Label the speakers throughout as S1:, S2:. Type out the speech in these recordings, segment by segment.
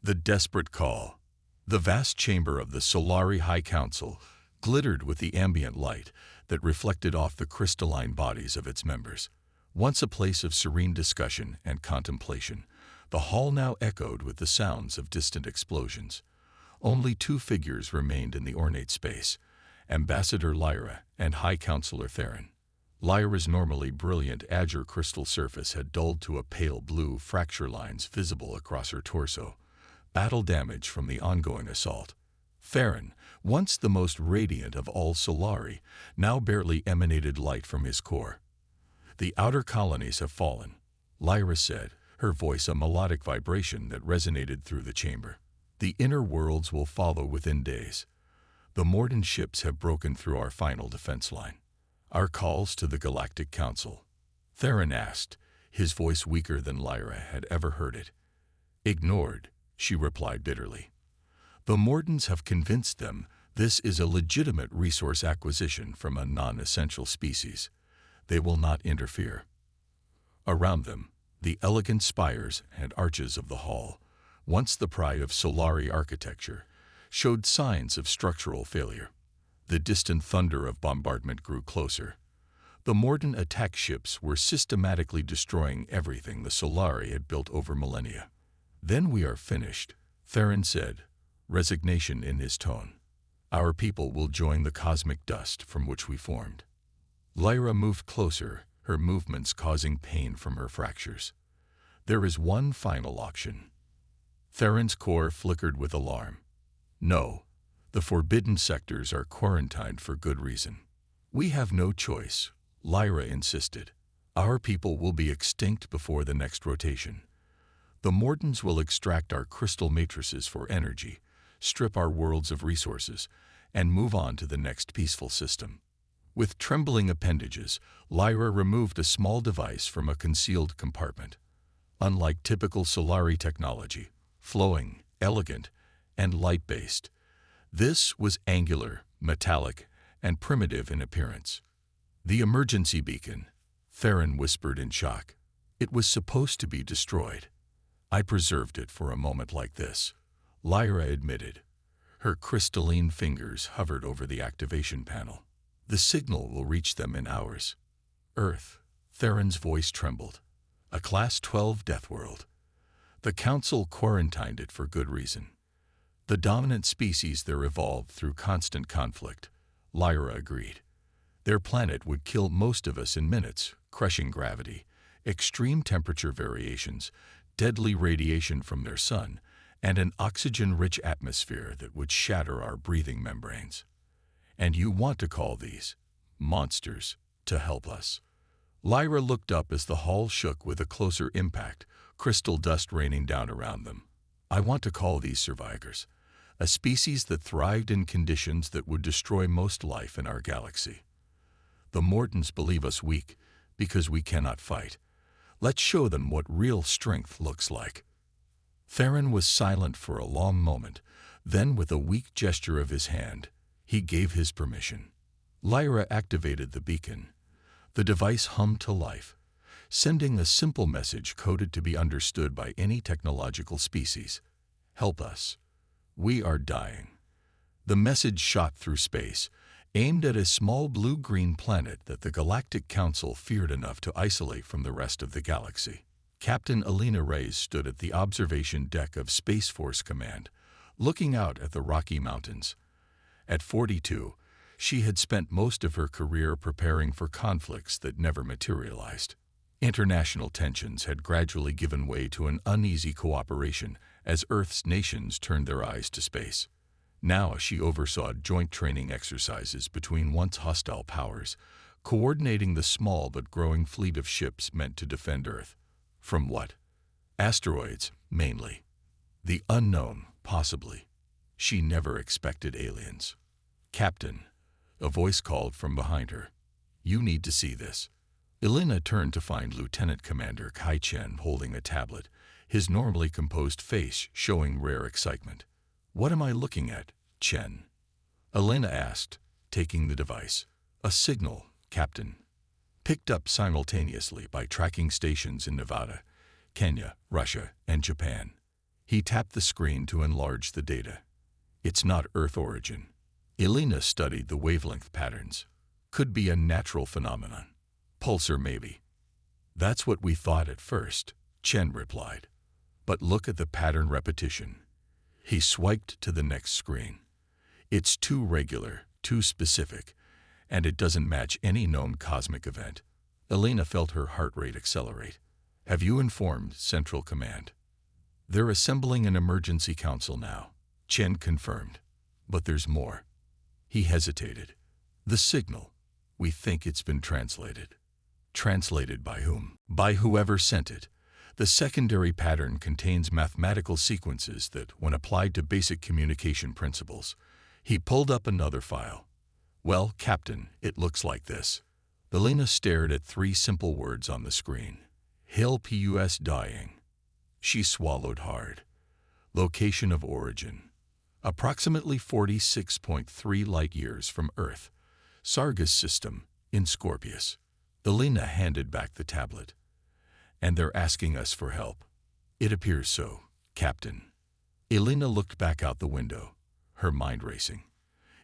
S1: The desperate call. The vast chamber of the Solari High Council glittered with the ambient light that reflected off the crystalline bodies of its members. Once a place of serene discussion and contemplation, the hall now echoed with the sounds of distant explosions. Only two figures remained in the ornate space, Ambassador Lyra and High Counselor Theron. Lyra's normally brilliant azure crystal surface had dulled to a pale blue, fracture lines visible across her torso, battle damage from the ongoing assault. Theron, once the most radiant of all Solari, now barely emanated light from his core. "The outer colonies have fallen," Lyra said, her voice a melodic vibration that resonated through the chamber. "The inner worlds will follow within days. The Morden ships have broken through our final defense line." "Our calls to the Galactic Council?" Theron asked, his voice weaker than Lyra had ever heard it. "Ignored," she replied bitterly. "The Mordens have convinced them this is a legitimate resource acquisition from a non-essential species. They will not interfere." Around them, the elegant spires and arches of the hall, once the pride of Solari architecture, showed signs of structural failure. The distant thunder of bombardment grew closer. The Morden attack ships were systematically destroying everything the Solari had built over millennia. "Then we are finished," Theron said, resignation in his tone. "Our people will join the cosmic dust from which we formed." Lyra moved closer, her movements causing pain from her fractures. "There is one final option." Theron's core flickered with alarm. "No, the forbidden sectors are quarantined for good reason." "We have no choice," Lyra insisted. "Our people will be extinct before the next rotation. The Mordens will extract our crystal matrices for energy, strip our worlds of resources, and move on to the next peaceful system." With trembling appendages, Lyra removed a small device from a concealed compartment. Unlike typical Solari technology, flowing, elegant, and light-based, this was angular, metallic, and primitive in appearance. "The emergency beacon," Theron whispered in shock. "It was supposed to be destroyed. I preserved it for a moment like this," Lyra admitted. Her crystalline fingers hovered over the activation panel. "The signal will reach them in hours." "Earth," Theron's voice trembled. "A Class 12 death world. The Council quarantined it for good reason. The dominant species there evolved through constant conflict," Lyra agreed. "Their planet would kill most of us in minutes, crushing gravity, extreme temperature variations, deadly radiation from their sun, and an oxygen-rich atmosphere that would shatter our breathing membranes. And you want to call these monsters to help us?" Lyra looked up as the hall shook with a closer impact, crystal dust raining down around them. "I want to call these survivors, a species that thrived in conditions that would destroy most life in our galaxy. The Mordens believe us weak because we cannot fight. Let's show them what real strength looks like." Theron was silent for a long moment, then with a weak gesture of his hand, he gave his permission. Lyra activated the beacon. The device hummed to life, sending a simple message coded to be understood by any technological species. "Help us. We are dying." The message shot through space, aimed at a small blue-green planet that the Galactic Council feared enough to isolate from the rest of the galaxy. Captain Alina Reyes stood at the observation deck of Space Force Command, looking out at the Rocky Mountains. At 42, she had spent most of her career preparing for conflicts that never materialized. International tensions had gradually given way to an uneasy cooperation as Earth's nations turned their eyes to space. Now she oversaw joint training exercises between once hostile powers, coordinating the small but growing fleet of ships meant to defend Earth. From what? Asteroids, mainly. The unknown, possibly. She never expected aliens. "Captain," a voice called from behind her. "You need to see this." Elena turned to find Lieutenant Commander Kai Chen holding a tablet, his normally composed face showing rare excitement. "What am I looking at, Chen?" Elena asked, taking the device. "A signal, Captain. Picked up simultaneously by tracking stations in Nevada, Kenya, Russia, and Japan. He tapped the screen to enlarge the data. It's not Earth origin. Elena studied the wavelength patterns. Could be a natural phenomenon. Pulsar maybe. That's what we thought at first, Chen replied. But look at the pattern repetition. He swiped to the next screen. It's too regular, too specific, and it doesn't match any known cosmic event. Elena felt her heart rate accelerate. Have you informed Central Command? They're assembling an emergency council now, Chen confirmed. But there's more. He hesitated. The signal. We think it's been translated. Translated by whom? By whoever sent it. The secondary pattern contains mathematical sequences that, when applied to basic communication principles, he pulled up another file. Well, Captain, it looks like this. Elena stared at 3 simple words on the screen. Hail Pus dying. She swallowed hard. Location of origin. Approximately 46.3 light-years from Earth. Sargas system, in Scorpius. Elena handed back the tablet. And they're asking us for help. It appears so, Captain. Elena looked back out the window, her mind racing.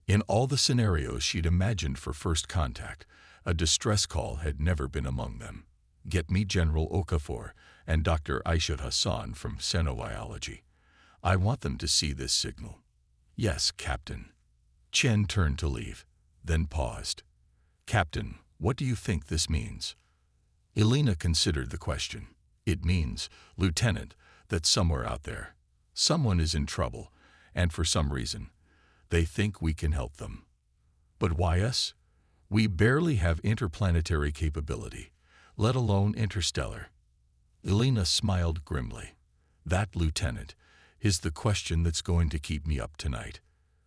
S1: In all the scenarios she'd imagined for first contact, a distress call had never been among them. Get me General Okafor and Dr. Aisha Hassan from Xenobiology. I want them to see this signal. Yes, Captain. Chen turned to leave, then paused. Captain, what do you think this means? Elena considered the question. It means, Lieutenant, that somewhere out there, someone is in trouble, and for some reason, they think we can help them. But why us? We barely have interplanetary capability, let alone interstellar. Elena smiled grimly. That, Lieutenant, is the question that's going to keep me up tonight.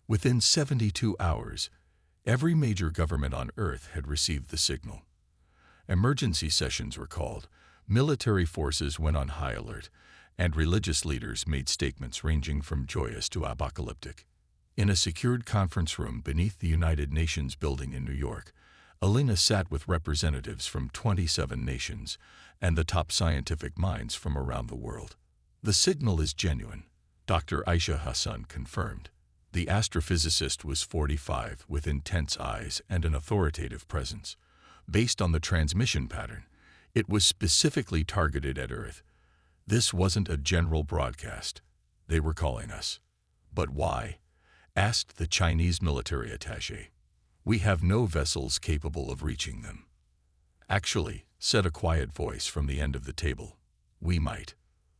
S1: Within 72 hours, every major government on Earth had received the signal. Emergency sessions were called, military forces went on high alert, and religious leaders made statements ranging from joyous to apocalyptic. In a secured conference room beneath the United Nations building in New York, Elena sat with representatives from 27 nations and the top scientific minds from around the world. The signal is genuine, Dr. Aisha Hassan confirmed. The astrophysicist was 45 with intense eyes and an authoritative presence. Based on the transmission pattern, it was specifically targeted at Earth. This wasn't a general broadcast. They were calling us. But why? Asked the Chinese military attaché. We have no vessels capable of reaching them. Actually, said a quiet voice from the end of the table, we might.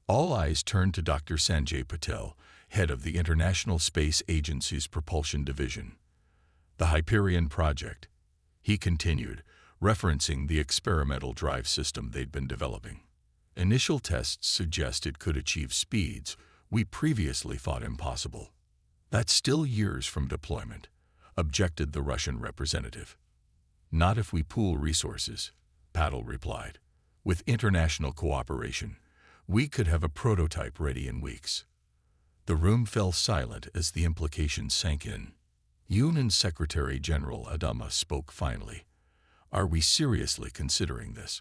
S1: All eyes turned to Dr. Sanjay Patel, head of the International Space Agency's Propulsion Division. The Hyperion Project, he continued, referencing the experimental drive system they'd been developing. Initial tests suggest it could achieve speeds we previously thought impossible. That's still years from deployment, objected the Russian representative. Not if we pool resources, Patel replied. With international cooperation, we could have a prototype ready in weeks. The room fell silent as the implications sank in. Yunnan Secretary General Adama spoke finally. Are we seriously considering this?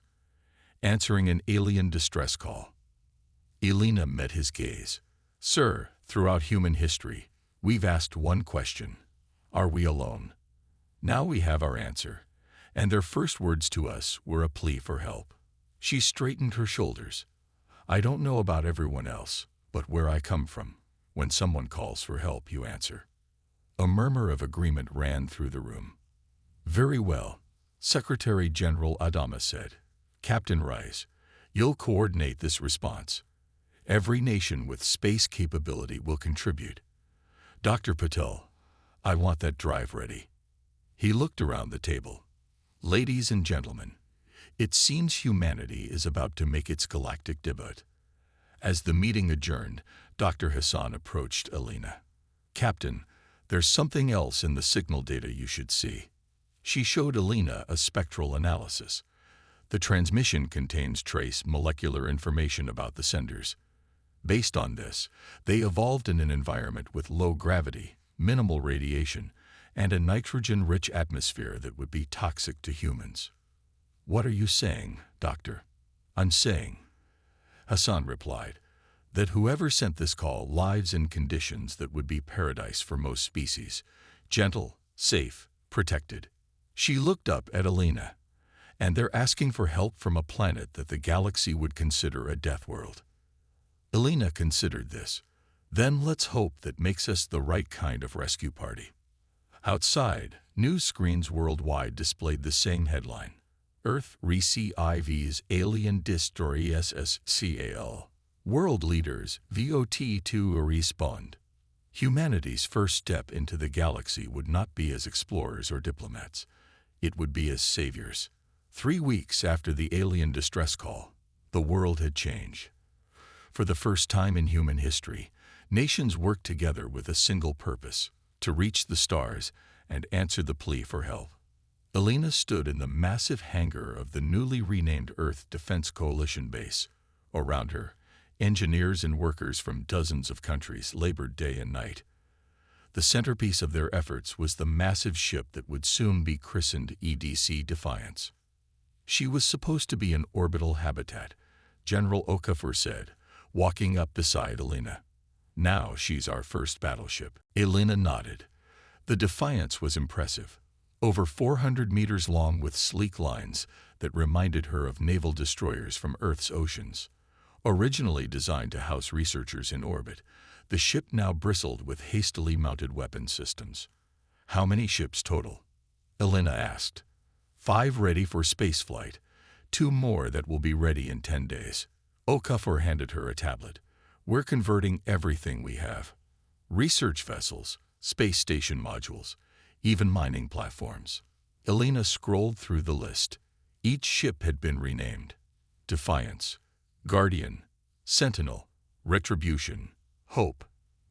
S1: Answering an alien distress call. Elena met his gaze. Sir, throughout human history, we've asked one question. Are we alone? Now we have our answer, and their first words to us were a plea for help. She straightened her shoulders. I don't know about everyone else, but where I come from, when someone calls for help, you answer. A murmur of agreement ran through the room. Very well, Secretary General Adama said. Captain Rice, you'll coordinate this response. Every nation with space capability will contribute. Dr. Patel, I want that drive ready. He looked around the table. Ladies and gentlemen, it seems humanity is about to make its galactic debut. As the meeting adjourned, Dr. Hassan approached Elena. Captain, there's something else in the signal data you should see. She showed Elena a spectral analysis. The transmission contains trace molecular information about the senders. Based on this, they evolved in an environment with low gravity, minimal radiation, and a nitrogen-rich atmosphere that would be toxic to humans. What are you saying, Doctor? I'm saying, Hassan replied, that whoever sent this call lives in conditions that would be paradise for most species, gentle, safe, protected. She looked up at Alina, and they're asking for help from a planet that the galaxy would consider a death world. Alina considered this. Then let's hope that makes us the right kind of rescue party. Outside, news screens worldwide displayed the same headline. Earth receives alien destroyer SSCAL. World leaders VOT to respond. Humanity's first step into the galaxy would not be as explorers or diplomats. It would be as saviors. 3 weeks after the alien distress call, the world had changed. For the first time in human history, nations worked together with a single purpose: to reach the stars and answer the plea for help. Alina stood in the massive hangar of the newly renamed Earth Defense Coalition base. Around her, engineers and workers from dozens of countries labored day and night. The centerpiece of their efforts was the massive ship that would soon be christened EDC Defiance. She was supposed to be an orbital habitat, General Okafor said, walking up beside Alina. Now she's our first battleship. Alina nodded. The Defiance was impressive. Over 400 meters long with sleek lines that reminded her of naval destroyers from Earth's oceans. Originally designed to house researchers in orbit, the ship now bristled with hastily mounted weapon systems. How many ships total? Alina asked. 5 ready for spaceflight, 2 more that will be ready in 10 days. Okafor handed her a tablet. We're converting everything we have. Research vessels, space station modules, even mining platforms. Alina scrolled through the list. Each ship had been renamed. Defiance, Guardian, Sentinel, Retribution, Hope.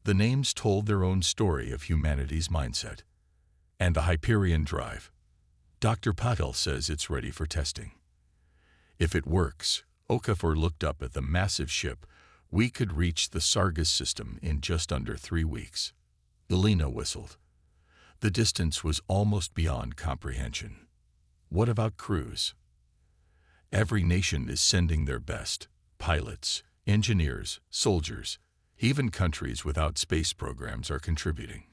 S1: The names told their own story of humanity's mindset. And the Hyperion Drive. Dr. Patel says it's ready for testing. If it works, Okafor looked up at the massive ship, we could reach the Sargas system in just under 3 weeks. Alina whistled. The distance was almost beyond comprehension. What about crews? Every nation is sending their best. Pilots, engineers, soldiers, even countries without space programs are contributing.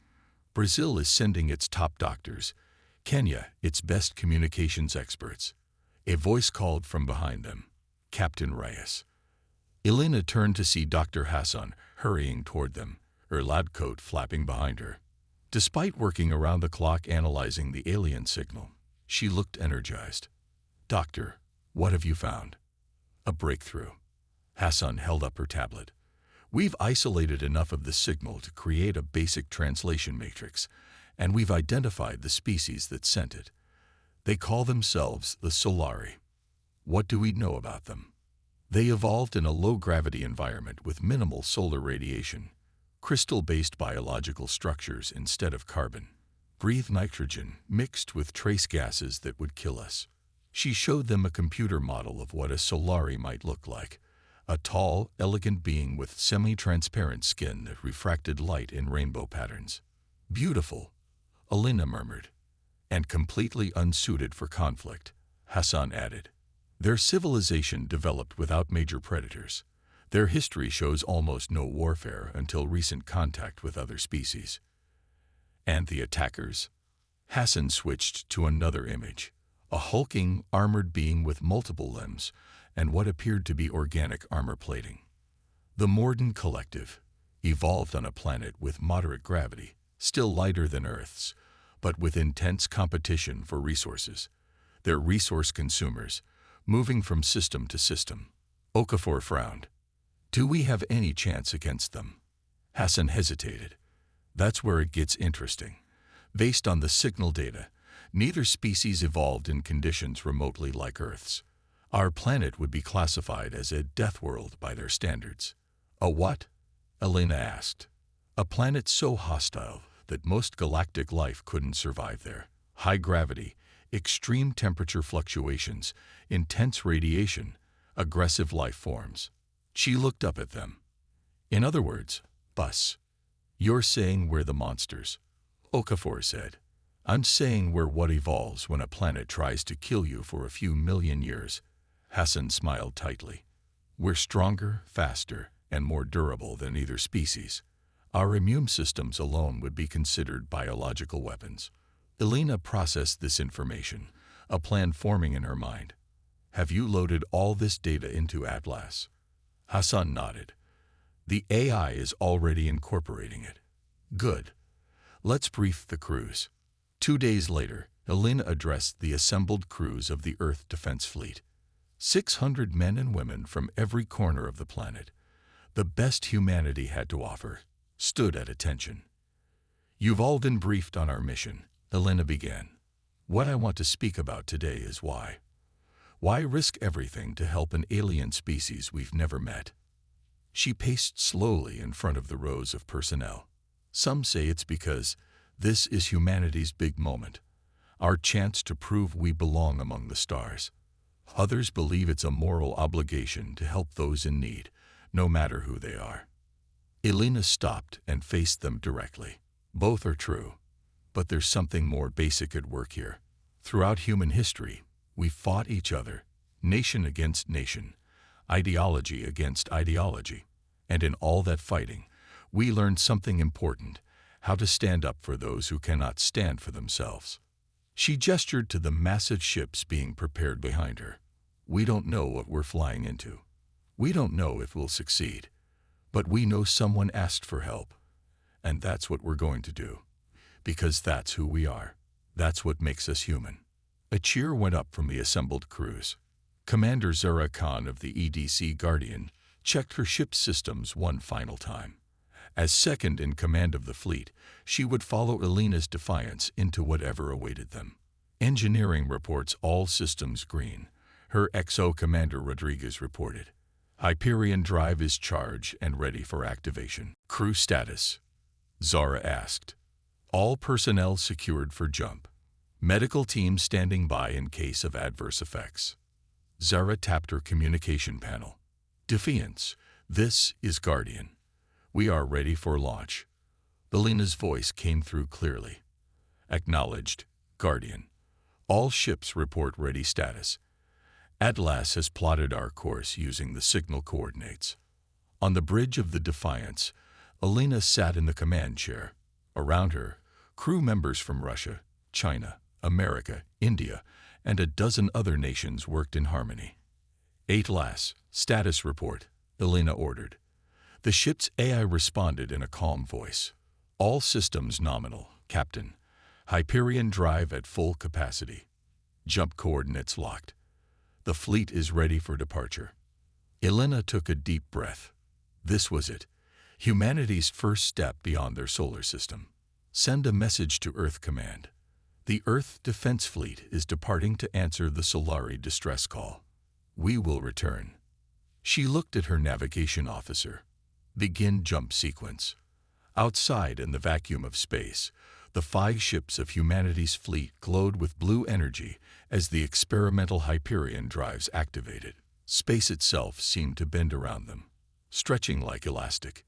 S1: Brazil is sending its top doctors. Kenya, its best communications experts. A voice called from behind them. Captain Reyes. Alina turned to see Dr. Hassan hurrying toward them, her lab coat flapping behind her. Despite working around the clock analyzing the alien signal, she looked energized. Doctor, what have you found? A breakthrough. Hassan held up her tablet. We've isolated enough of the signal to create a basic translation matrix, and we've identified the species that sent it. They call themselves the Solari. What do we know about them? They evolved in a low-gravity environment with minimal solar radiation, crystal-based biological structures instead of carbon. Breathe nitrogen mixed with trace gases that would kill us. She showed them a computer model of what a Solari might look like. A tall, elegant being with semi-transparent skin that refracted light in rainbow patterns. Beautiful, Alina murmured. And completely unsuited for conflict, Hassan added. Their civilization developed without major predators. Their history shows almost no warfare until recent contact with other species. And the attackers? Hassan switched to another image. A hulking, armored being with multiple limbs and what appeared to be organic armor plating. The Morden Collective evolved on a planet with moderate gravity, still lighter than Earth's, but with intense competition for resources. They're resource consumers, moving from system to system. Okafor frowned. Do we have any chance against them? Hassan hesitated. That's where it gets interesting. Based on the signal data, neither species evolved in conditions remotely like Earth's. Our planet would be classified as a death world by their standards. A what? Alina asked. A planet so hostile that most galactic life couldn't survive there. High gravity, extreme temperature fluctuations, intense radiation, aggressive life forms. She looked up at them. In other words, bus. You're saying we're the monsters, Okafor said. I'm saying we're what evolves when a planet tries to kill you for a few million years. Hassan smiled tightly. We're stronger, faster, and more durable than either species. Our immune systems alone would be considered biological weapons. Elena processed this information, a plan forming in her mind. Have you loaded all this data into Atlas? Hassan nodded. The AI is already incorporating it. Good. Let's brief the crews. 2 days later, Elena addressed the assembled crews of the Earth Defense Fleet. 600 men and women from every corner of the planet, the best humanity had to offer, stood at attention. You've all been briefed on our mission, Elena began. What I want to speak about today is why. Why risk everything to help an alien species we've never met? She paced slowly in front of the rows of personnel. Some say it's because this is humanity's big moment, our chance to prove we belong among the stars. Others believe it's a moral obligation to help those in need, no matter who they are. Elena stopped and faced them directly. Both are true, but there's something more basic at work here. Throughout human history, we've fought each other, nation against nation, ideology against ideology, and in all that fighting, we learned something important, how to stand up for those who cannot stand for themselves. She gestured to the massive ships being prepared behind her. We don't know what we're flying into. We don't know if we'll succeed, but we know someone asked for help, and that's what we're going to do, because that's who we are. That's what makes us human. A cheer went up from the assembled crews. Commander Zara Khan of the EDC Guardian checked her ship's systems one final time. As second in command of the fleet, she would follow Elena's defiance into whatever awaited them. Engineering reports all systems green. Her XO Commander Rodriguez reported. Hyperion drive is charged and ready for activation. Crew status? Zara asked. All personnel secured for jump. Medical team standing by in case of adverse effects. Zara tapped her communication panel. Defiance, this is Guardian. We are ready for launch. Elena's voice came through clearly. Acknowledged, Guardian. All ships report ready status. Atlas has plotted our course using the signal coordinates. On the bridge of the Defiance, Elena sat in the command chair. Around her, crew members from Russia, China, America, India, and a dozen other nations worked in harmony. Atlas, status report, Elena ordered. The ship's AI responded in a calm voice. All systems nominal, Captain. Hyperion drive at full capacity. Jump coordinates locked. The fleet is ready for departure. Elena took a deep breath. This was it. Humanity's first step beyond their solar system. Send a message to Earth Command. The Earth Defense Fleet is departing to answer the Solari distress call. We will return. She looked at her navigation officer. Begin jump sequence. Outside in the vacuum of space, the 5 ships of humanity's fleet glowed with blue energy as the experimental Hyperion drives activated. Space itself seemed to bend around them, stretching like elastic.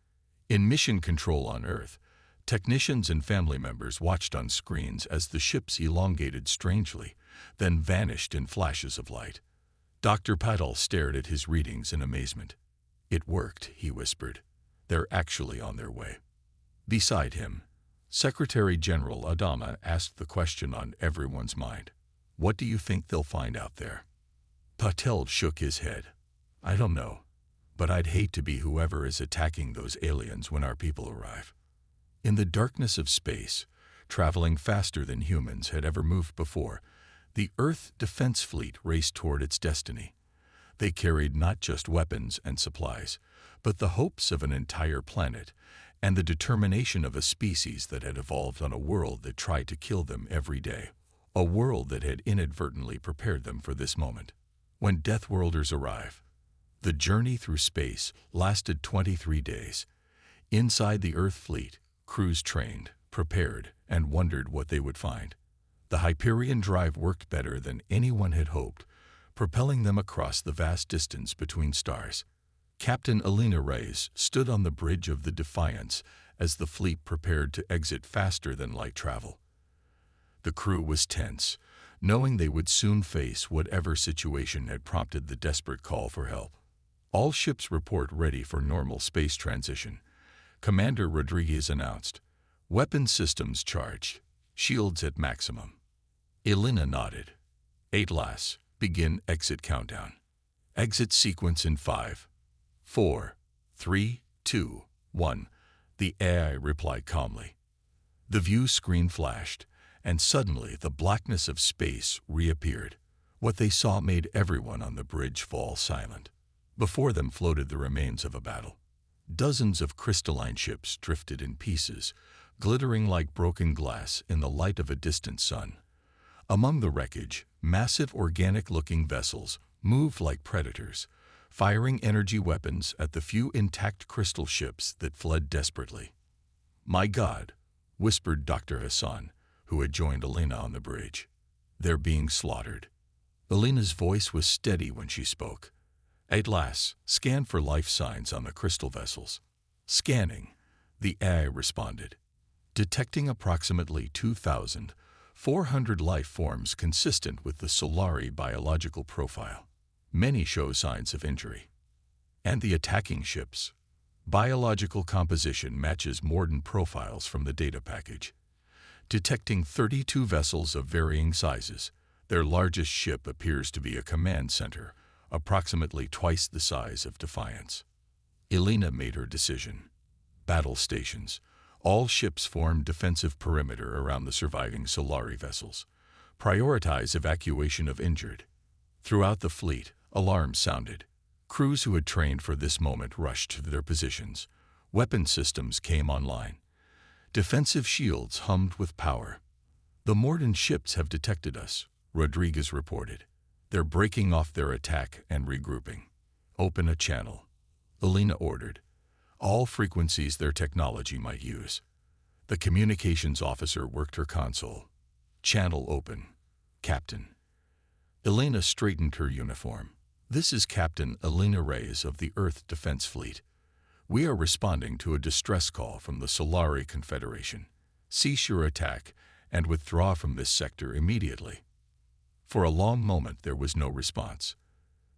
S1: In mission control on Earth, technicians and family members watched on screens as the ships elongated strangely, then vanished in flashes of light. Dr. Patel stared at his readings in amazement. It worked, he whispered. They're actually on their way. Beside him, Secretary General Adama asked the question on everyone's mind. What do you think they'll find out there? Patel shook his head. I don't know, but I'd hate to be whoever is attacking those aliens when our people arrive. In the darkness of space, traveling faster than humans had ever moved before, the Earth Defense Fleet raced toward its destiny. They carried not just weapons and supplies, but the hopes of an entire planet and the determination of a species that had evolved on a world that tried to kill them every day, a world that had inadvertently prepared them for this moment. When Deathworlders arrive, the journey through space lasted 23 days. Inside the Earth fleet, crews trained, prepared, and wondered what they would find. The Hyperion drive worked better than anyone had hoped, propelling them across the vast distance between stars. Captain Elena Reyes stood on the bridge of the Defiance as the fleet prepared to exit faster than light travel. The crew was tense, knowing they would soon face whatever situation had prompted the desperate call for help. All ships report ready for normal space transition, Commander Rodriguez announced. Weapon systems charged. Shields at maximum. Elena nodded. Atlas, begin exit countdown. Exit sequence in 5, 4, 3, 2, 1. The AI replied calmly. The view screen flashed, and suddenly the blackness of space reappeared. What they saw made everyone on the bridge fall silent. Before them floated the remains of a battle. Dozens of crystalline ships drifted in pieces, glittering like broken glass in the light of a distant sun. Among the wreckage, massive organic-looking vessels moved like predators, firing energy weapons at the few intact crystal ships that fled desperately. "My God," whispered Dr. Hassan, who had joined Elena on the bridge. "They're being slaughtered." Elena's voice was steady when she spoke. "Atlas, scan for life signs on the crystal vessels." "Scanning," the AI responded. Detecting approximately 2,400 life forms consistent with the Solari biological profile. Many show signs of injury. And the attacking ships. Biological composition matches Morden profiles from the data package. Detecting 32 vessels of varying sizes, their largest ship appears to be a command center, approximately twice the size of Defiance. Elena made her decision. Battle stations. All ships form defensive perimeter around the surviving Solari vessels. Prioritize evacuation of injured. Throughout the fleet, alarms sounded. Crews who had trained for this moment rushed to their positions. Weapon systems came online. Defensive shields hummed with power. "The Morden ships have detected us," Rodriguez reported. "They're breaking off their attack and regrouping." "Open a channel," Elena ordered. "All frequencies their technology might use." The communications officer worked her console. "Channel open, Captain." Elena straightened her uniform. "This is Captain Elena Reyes of the Earth Defense Fleet. We are responding to a distress call from the Solari Confederation. Cease your attack and withdraw from this sector immediately." For a long moment there was no response.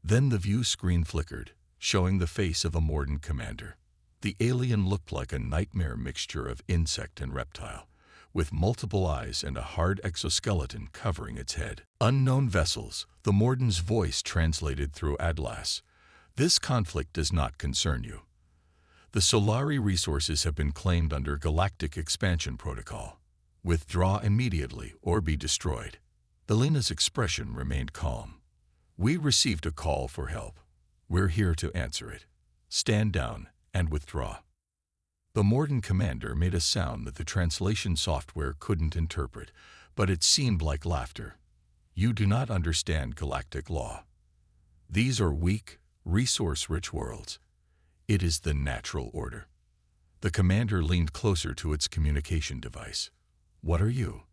S1: Then the view screen flickered, showing the face of a Morden commander. The alien looked like a nightmare mixture of insect and reptile, with multiple eyes and a hard exoskeleton covering its head. "Unknown vessels," the Morden's voice translated through Atlas. "This conflict does not concern you. The Solari resources have been claimed under Galactic Expansion Protocol. Withdraw immediately or be destroyed." Elena's expression remained calm. "We received a call for help. We're here to answer it. Stand down and withdraw." The Morden commander made a sound that the translation software couldn't interpret, but it seemed like laughter. "You do not understand galactic law. These are weak, resource-rich worlds. It is the natural order." The commander leaned closer to its communication device. "What are you?"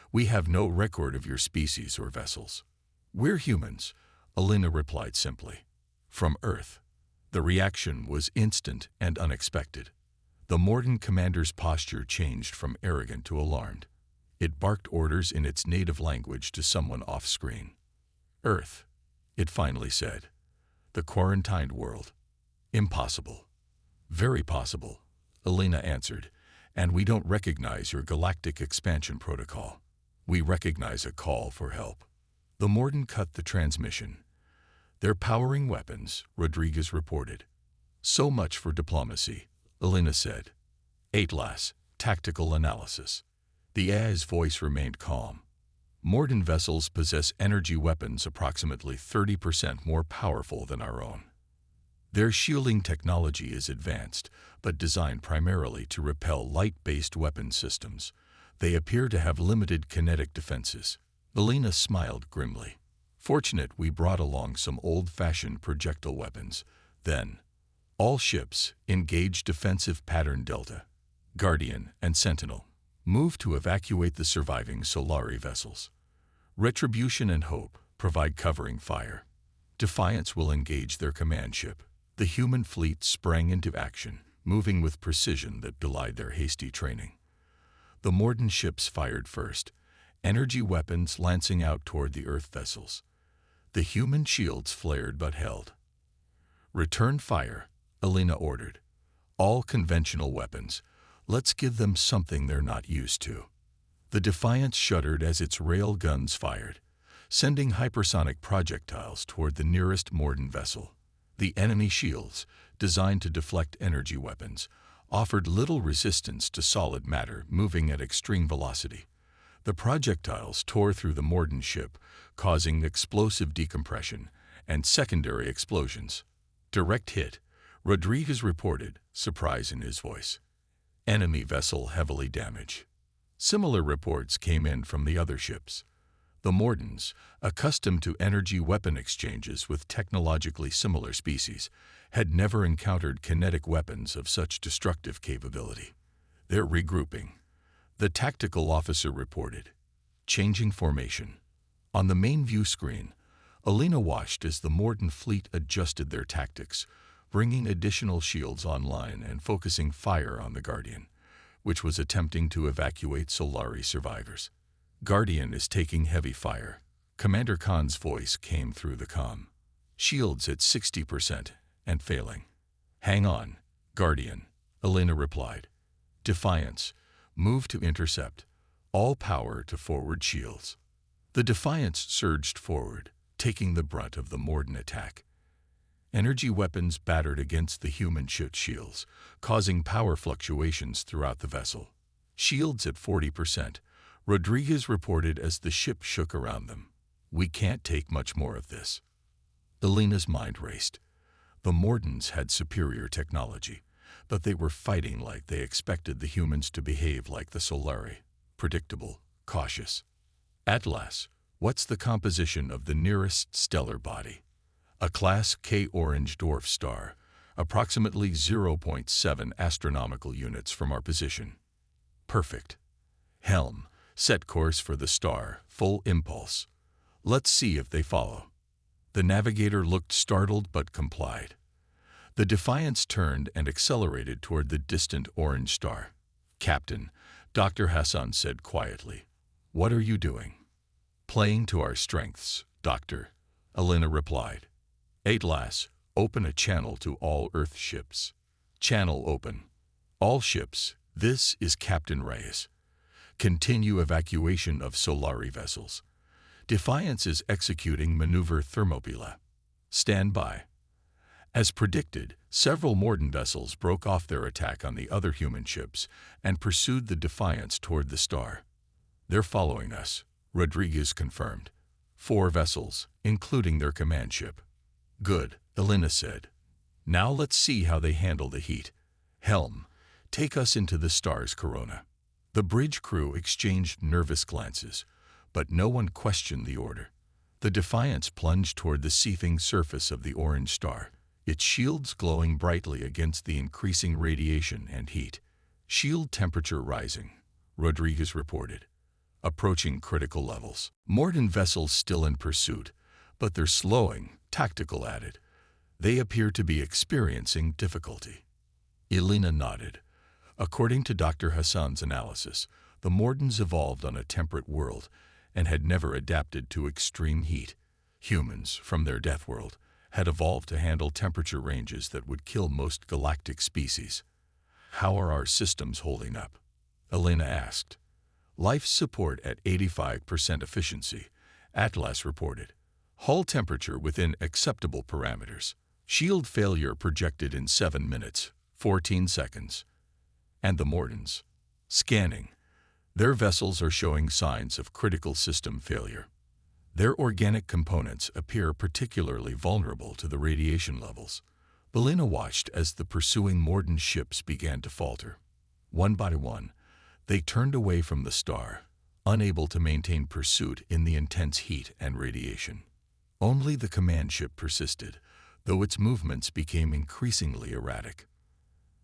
S1: "We have no record of your species or vessels." "We're humans," Elena replied simply. "From Earth." The reaction was instant and unexpected. The Morden commander's posture changed from arrogant to alarmed. It barked orders in its native language to someone off-screen. "Earth," it finally said. "The quarantined world." "Impossible." "Very possible," Elena answered, "and we don't recognize your Galactic Expansion Protocol. We recognize a call for help." The Morden cut the transmission. "They're powering weapons," Rodriguez reported. "So much for diplomacy," Elena said. "Atlas, tactical analysis." The AI's voice remained calm. "Morden vessels possess energy weapons approximately 30% more powerful than our own. Their shielding technology is advanced, but designed primarily to repel light-based weapon systems. They appear to have limited kinetic defenses." Elena smiled grimly. "Fortunate we brought along some old-fashioned projectile weapons. Then, all ships, engage defensive pattern Delta, Guardian, and Sentinel. Move to evacuate the surviving Solari vessels. Retribution and Hope provide covering fire. Defiance will engage their command ship." The human fleet sprang into action, moving with precision that belied their hasty training. The Morden ships fired first, energy weapons lancing out toward the Earth vessels. The human shields flared but held. "Return fire," Alina ordered. "All conventional weapons. Let's give them something they're not used to." The Defiance shuddered as its rail guns fired, sending hypersonic projectiles toward the nearest Morden vessel. The enemy shields, designed to deflect energy weapons, offered little resistance to solid matter moving at extreme velocity. The projectiles tore through the Morden ship, causing explosive decompression and secondary explosions. "Direct hit," Rodriguez reported, surprise in his voice. "Enemy vessel heavily damaged." Similar reports came in from the other ships. The Mordens, accustomed to energy weapon exchanges with technologically similar species, had never encountered kinetic weapons of such destructive capability. "They're regrouping," the tactical officer reported. Changing formation. On the main view screen, Alina watched as the Morden fleet adjusted their tactics, bringing additional shields online and focusing fire on the Guardian, which was attempting to evacuate Solari survivors. "Guardian is taking heavy fire," Commander Khan's voice came through the comm. "Shields at 60% and failing." "Hang on, Guardian," Alina replied. "Defiance, move to intercept. All power to forward shields." The Defiance surged forward, taking the brunt of the Morden attack. Energy weapons battered against the human ship shields, causing power fluctuations throughout the vessel. "Shields at 40%, Rodriguez reported as the ship shook around them. "We can't take much more of this." Alina's mind raced. The Mordens had superior technology, but they were fighting like they expected the humans to behave like the Solari, predictable, cautious. "Atlas, what's the composition of the nearest stellar body?" "A Class K orange dwarf star, approximately 0.7 astronomical units from our position." "Perfect. Helm, set course for the star, full impulse. Let's see if they follow." The navigator looked startled but complied. The Defiance turned and accelerated toward the distant orange star. "Captain," Dr. Hassan said quietly, "what are you doing?" "Playing to our strengths, Doctor," Alina replied. "Atlas, open a channel to all Earth ships." "Channel open. All ships, this is Captain Reyes. Continue evacuation of Solari vessels. Defiance is executing maneuver Thermopylae. Stand by." As predicted, several Morden vessels broke off their attack on the other human ships and pursued the Defiance toward the star. "They're following us," Rodriguez confirmed. 4 vessels, including their command ship. "Good," Alina said. "Now let's see how they handle the heat. Helm, take us into the star's corona." The bridge crew exchanged nervous glances, but no one questioned the order. The Defiance plunged toward the seething surface of the orange star, its shields glowing brightly against the increasing radiation and heat. "Shield temperature rising," Rodriguez reported. "Approaching critical levels." Morden vessels still in pursuit, but they're slowing, Tactical added. "They appear to be experiencing difficulty." Alina nodded. According to Dr. Hassan's analysis, the Mordens evolved on a temperate world and had never adapted to extreme heat. Humans, from their death world, had evolved to handle temperature ranges that would kill most galactic species. "How are our systems holding up?" Alina asked. "Life support at 85% efficiency," Atlas reported. "Hull temperature within acceptable parameters. Shield failure projected in 7 minutes, 14 seconds. And the Mordens. Scanning. Their vessels are showing signs of critical system failure. Their organic components appear particularly vulnerable to the radiation levels." Alina watched as the pursuing Morden ships began to falter. One by one, they turned away from the star, unable to maintain pursuit in the intense heat and radiation. Only the command ship persisted, though its movements became increasingly erratic.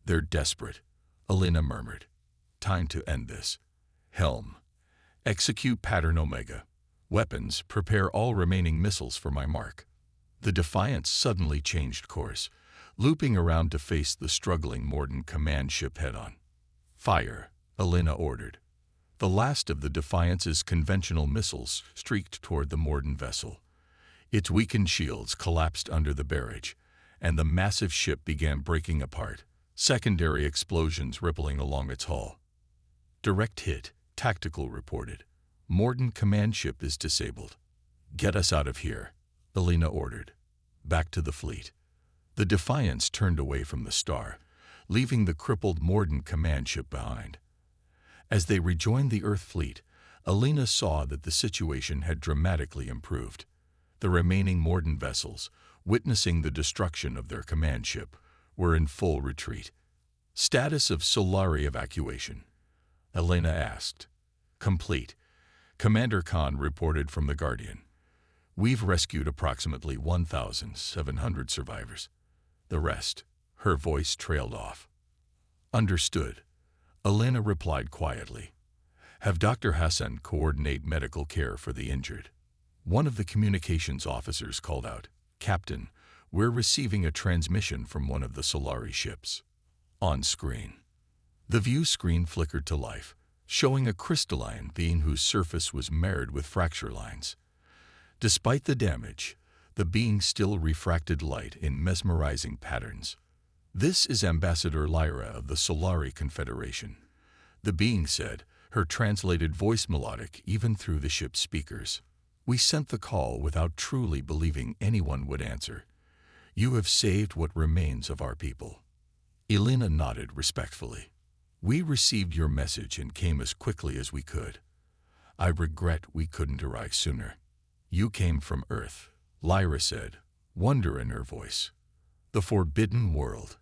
S1: "They're desperate," Alina murmured. "Time to end this. Helm, execute pattern Omega. Weapons, prepare all remaining missiles for my mark." The Defiance suddenly changed course, looping around to face the struggling Morden command ship head-on. "Fire," Alina ordered. The last of the Defiance's conventional missiles streaked toward the Morden vessel. Its weakened shields collapsed under the barrage, and the massive ship began breaking apart, secondary explosions rippling along its hull. "Direct hit," Tactical reported. "Morden command ship is disabled." "Get us out of here," Elena ordered. Back to the fleet. The Defiance turned away from the star, leaving the crippled Morden command ship behind. As they rejoined the Earth fleet, Elena saw that the situation had dramatically improved. The remaining Morden vessels, witnessing the destruction of their command ship, were in full retreat. "Status of Solari evacuation?" Elena asked. "Complete," Commander Khan reported from the Guardian. "We've rescued approximately 1,700 survivors. The rest," her voice trailed off. "Understood," Elena replied quietly. "Have Dr. Hassan coordinate medical care for the injured." One of the communications officers called out, "Captain, we're receiving a transmission from one of the Solari ships." On screen. The view screen flickered to life, showing a crystalline being whose surface was marred with fracture lines. Despite the damage, the being still refracted light in mesmerizing patterns. "This is Ambassador Lyra of the Solari Confederation," the being said, her translated voice melodic even through the ship's speakers. "We sent the call without truly believing anyone would answer. You have saved what remains of our people." Elena nodded respectfully. "We received your message and came as quickly as we could. I regret we couldn't arrive sooner." "You came from Earth," Lyra said, wonder in her voice. "The Forbidden World.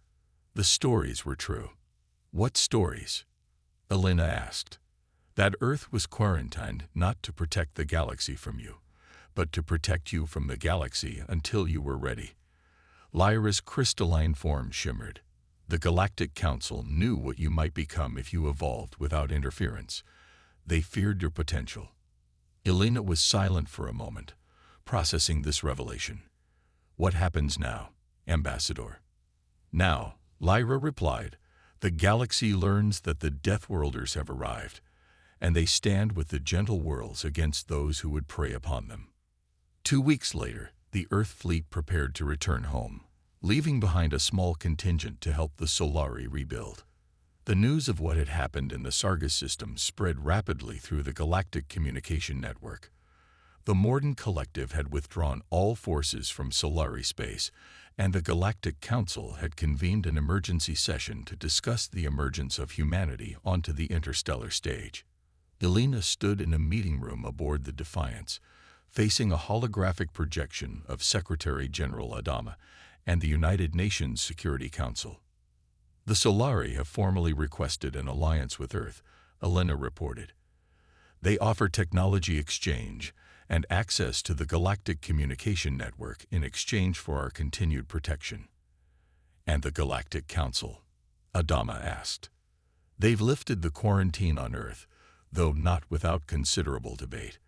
S1: The stories were true." "What stories?" Elena asked. "That Earth was quarantined not to protect the galaxy from you, but to protect you from the galaxy until you were ready." Lyra's crystalline form shimmered. "The Galactic Council knew what you might become if you evolved without interference. They feared your potential." Elena was silent for a moment, processing this revelation. "What happens now, Ambassador?" "Now," Lyra replied, "the galaxy learns that the Deathworlders have arrived, and they stand with the gentle worlds against those who would prey upon them." 2 weeks later, the Earth fleet prepared to return home, leaving behind a small contingent to help the Solari rebuild. The news of what had happened in the Sargas system spread rapidly through the Galactic communication network. The Morden Collective had withdrawn all forces from Solari space, and the Galactic Council had convened an emergency session to discuss the emergence of humanity onto the interstellar stage. Elena stood in a meeting room aboard the Defiance, facing a holographic projection of Secretary General Adama and the United Nations Security Council. "The Solari have formally requested an alliance with Earth," Elena reported. "They offer technology exchange and access to the Galactic communication network in exchange for our continued protection." "And the Galactic Council?" Adama asked. "They've lifted the quarantine on Earth, though not without considerable debate.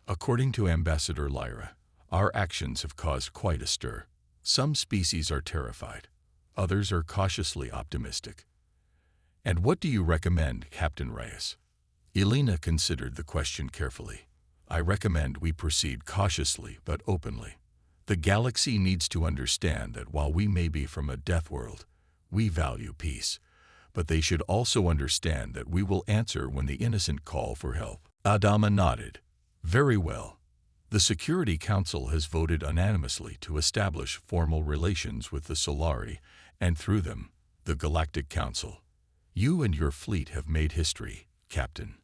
S1: According to Ambassador Lyra, our actions have caused quite a stir. Some species are terrified. Others are cautiously optimistic." "And what do you recommend, Captain Reyes?" Elena considered the question carefully. "I recommend we proceed cautiously but openly. The galaxy needs to understand that while we may be from a death world, we value peace. But they should also understand that we will answer when the innocent call for help." Adama nodded. "Very well. The Security Council has voted unanimously to establish formal relations with the Solari, and through them, the Galactic Council. You and your fleet have made history, Captain."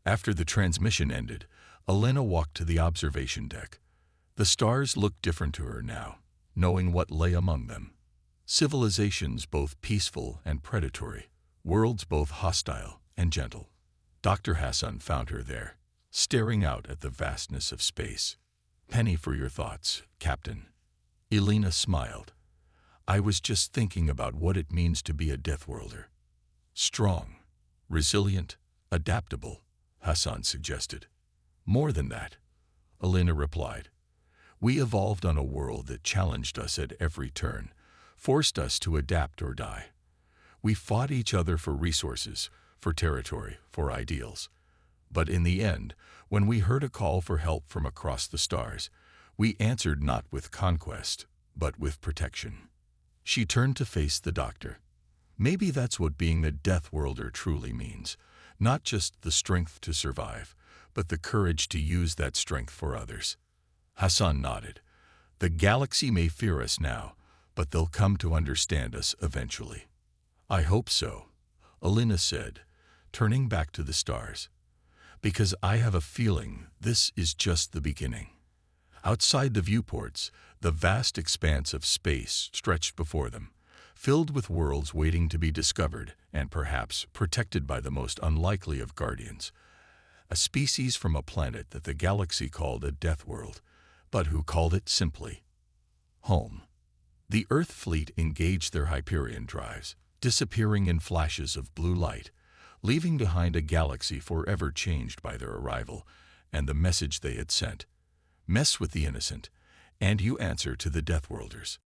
S1: After the transmission ended, Elena walked to the observation deck. The stars looked different to her now, knowing what lay among them. Civilizations both peaceful and predatory, worlds both hostile and gentle. Dr. Hassan found her there, staring out at the vastness of space. "Penny for your thoughts, Captain." Elena smiled. "I was just thinking about what it means to be a Deathworlder." "Strong, resilient, adaptable," Hassan suggested. "More than that," Elena replied. "We evolved on a world that challenged us at every turn, forced us to adapt or die. We fought each other for resources, for territory, for ideals. But in the end, when we heard a call for help from across the stars, we answered not with conquest, but with protection." She turned to face the doctor. Maybe that's what being a Deathworlder truly means. Not just the strength to survive, but the courage to use that strength for others. Hassan nodded. The galaxy may fear us now, but they'll come to understand us eventually. I hope so, Alina said, turning back to the stars. Because I have a feeling this is just the beginning. Outside the viewports, the vast expanse of space stretched before them, filled with worlds waiting to be discovered and perhaps protected by the most unlikely of guardians. A species from a planet that the galaxy called a death world, but who called it simply home. The Earth fleet engaged their Hyperion drives, disappearing in flashes of blue light, leaving behind a galaxy forever changed by their arrival and the message they had sent. Mess with the innocent, and you answer to the Deathworlders.